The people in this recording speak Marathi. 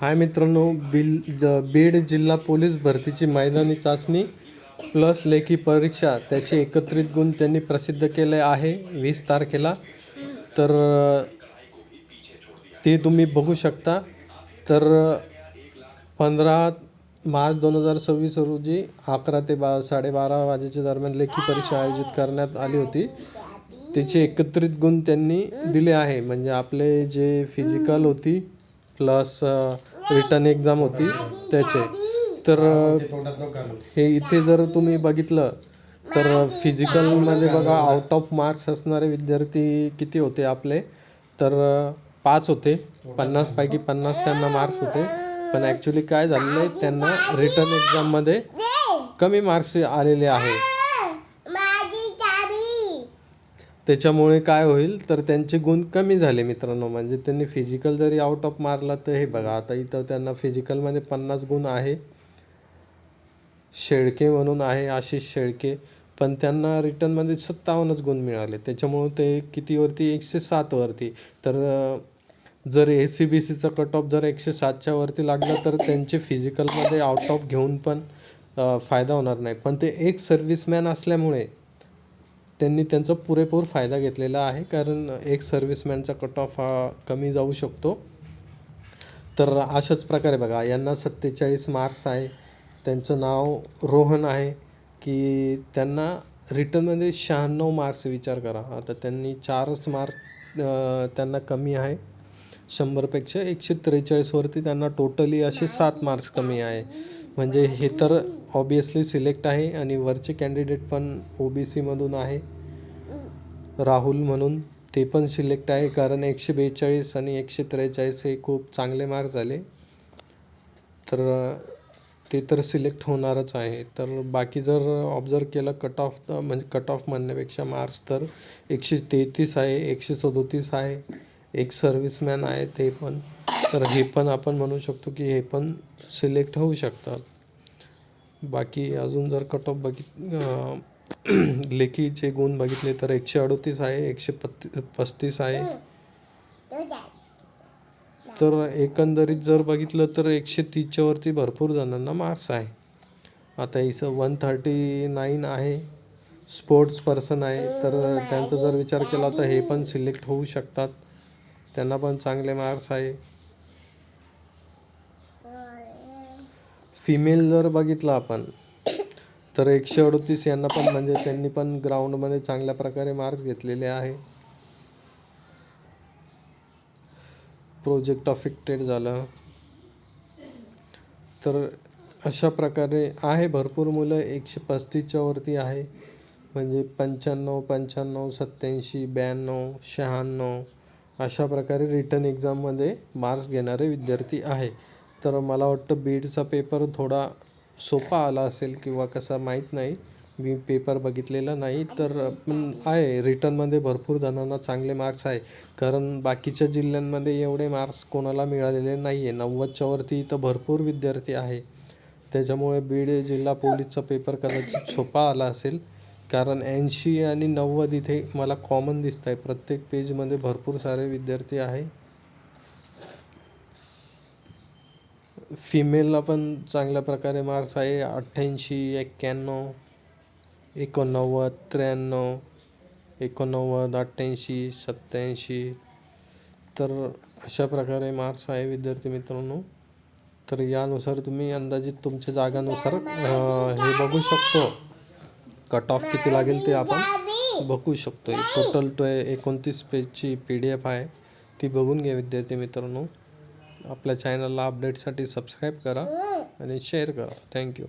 हाय मित्रांनो, बीड जिल्हा पोलीस भरतीची मैदानी चाचणी प्लस लेखी परीक्षा त्याचे एकत्रित गुण त्यांनी प्रसिद्ध केले आहे 20 तारखेला. तर ते तुम्ही बघू शकता. तर 15 मार्च 2026 रोजी 11 ते 12:30 वाजेच्या दरम्यान लेखी परीक्षा आयोजित करण्यात आली होती. त्याचे एकत्रित गुण त्यांनी दिले आहे. म्हणजे आपले जे फिजिकल होती प्लस रिटर्न एक्झाम होती त्याचे. तर हे इथे जर तुम्ही बघितलं तर फिजिकलमध्ये बघा आउट ऑफ मार्क्स असणारे विद्यार्थी किती होते आपले, तर 5 होते. 50 पैकी 50 त्यांना मार्क्स होते. पण ॲक्च्युली काय झालेलं आहे, त्यांना रिटर्न एक्झाममध्ये कमी मार्क्स आलेले आहे. त्याच्यामुळे काय होईल तर त्यांचे गुण कमी झाले मित्रांनो. म्हणजे त्यांनी फिजिकल जरी आउट ऑफ मारला तर हे बघा, आता इथं त्यांना फिजिकलमध्ये 50 गुण आहे. शेळके म्हणून आहे, आशिष शेळके, पण त्यांना रिटर्नमध्ये 57 गुण मिळाले. त्याच्यामुळे ते कितीवरती 107 वरती. तर जर ACBCचा कट ऑफ जर 107च्या वरती लागला तर त्यांचे फिजिकलमध्ये आउट ऑफ घेऊन पण फायदा होणार नाही. पण ते एक सर्व्हिसमॅन असल्यामुळे त्यांनी त्यांचा पुरेपूर फायदा घेतलेला आहे. कारण एक सर्व्हिसमॅनचा कट ऑफ हा कमी जाऊ शकतो. तर अशाच प्रकारे बघा, यांना 47 मार्क्स आहे. त्यांचं नाव रोहन आहे. की त्यांना रिटर्नमध्ये 96 मार्क्स. विचार करा, आता त्यांनी 4च मार्क त्यांना कमी आहे 100पेक्षा. 143 वरती त्यांना टोटली असे 7 मार्क्स कमी आहे. म्हणजे हे तर ऑब्वियसली सिलेक्ट आहे. आणि वरचे कॅन्डिडेट पण OBC मधून आहे, राहुल म्हणून, ते पण सिलेक्ट आहे. कारण 142 आणि 143 हे खूप चांगले मार्क्स झाले. तर ते तर सिलेक्ट होणारच आहे. तर बाकी जर ऑब्झर्व केलं कट ऑफ, म्हणजे कट ऑफ म्हणण्यापेक्षा मार्क्स, तर 133 आहे, 137 आहे. एक सर्व्हिसमॅन आहे ते पण. तर हे पण आपण म्हणू शकतो की हे पण सिलेक्ट होऊ शकतात. बाकी अजून जर कट ऑफ लेखीचे गुण बघितले तर 138 आहे, 135 आहे. तर एकंदरीत जर बघितलं तर 130च्या वरती भरपूर जणांना मार्क्स आहे. आता इथं 139 आहे. स्पोर्ट्स पर्सन आहे, तर त्यांचा जर विचार केला तर हे पण सिलेक्ट होऊ शकतात. त्यांना पण चांगले मार्क्स आहे. फिमेल जर बघितलं आपण तर 138 यांना पण, म्हणजे त्यांनी पण ग्राउंडमध्ये चांगल्या प्रकारे मार्क्स घेतलेले आहे. प्रोजेक्ट अफेक्टेड झालं. तर अशा प्रकारे आहे. भरपूर मुलं 135च्या वरती आहे. म्हणजे 95, 87, 92, 96 अशा प्रकारे रिटर्न एक्झाममध्ये मार्क्स घेणारे विद्यार्थी आहे. तर मला वाटतं बीडचा पेपर थोडा सोपा आला असेल किंवा कसा माहीत नाही, मी पेपर बघितलेला नाही. तर पण आहे, रिटर्नमध्ये भरपूर जणांना चांगले मार्क्स आहे. कारण बाकीच्या जिल्ह्यांमध्ये एवढे मार्क्स कोणाला मिळालेले नाही आहे. 90च्या वरती तर भरपूर विद्यार्थी आहे. त्याच्यामुळे बीड जिल्हा पोलीसचा पेपर कदाचित सोपा आला असेल. कारण 80 आणि 90 इथे मला कॉमन दिसत आहे. प्रत्येक पेजमध्ये भरपूर सारे विद्यार्थी आहे. फिमेलला पण चांगल्या प्रकारे मार्क्स आहे. 88, 91, 89, 93, 89, 88, 87. तर अशा प्रकारे मार्क्स आहे विद्यार्थी मित्रांनो. तर यानुसार तुम्ही अंदाजित तुमच्या जागानुसार हे बघू शकतो. कट ऑफ किती लागेल ते आपण बघू शकतो. टोटल 29 पेजची PDF आहे, ती बघून घ्या विद्यार्थी मित्रांनो. आपल्या चॅनलला अपडेटसाठी सबस्क्राईब करा आणि शेअर करा. थँक्यू.